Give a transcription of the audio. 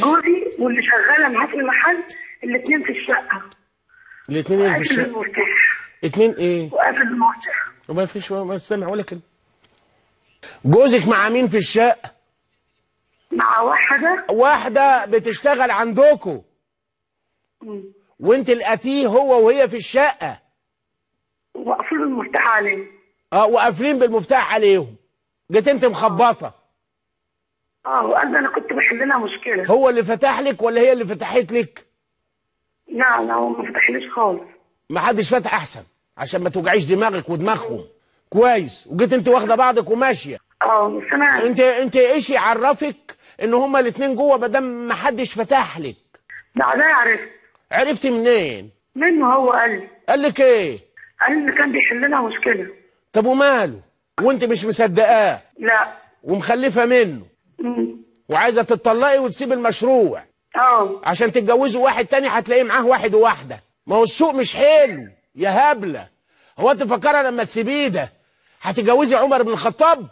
جوزي واللي شغاله معاه في المحل الاثنين في الشقه. الاثنين ايه في الشقه؟ المفتاح. اتنين ايه؟ وقافل المفتاح. وما فيش ما سامع ولا كلمه. جوزك مع مين في الشقه؟ مع واحده بتشتغل عندكم. وانت لقيتيه هو وهي في الشقه. وقافلين المفتاح عليه. وقافلين بالمفتاح عليهم. جيت انت مخبطه. وقال انا كنت بحل لها مشكله. هو اللي فتح لك ولا هي اللي فتحت لك؟ لا هو ما فتحليش خالص. ما حدش فتح احسن عشان ما توجعيش دماغك ودماغهم. كويس. وجيت انت واخده بعضك وماشيه. بس انا انت ايش يعرفك ان هما الاثنين جوه ما دام ما حدش فتح لك؟ بعدها عرفتي منين؟ منه هو قال لك ايه؟ قال ان كان بيحل لها مشكله. طب وماله؟ وانت مش مصدقاه؟ لا. ومخلفه منه. وعايزه تتطلقي وتسيب المشروع. عشان تتجوزوا واحد تاني هتلاقيه معاه واحد وواحده. ما هو السوق مش حلو يا هبله. هو انت فاكره لما تسيبيه ده هتتجوزي عمر بن الخطاب؟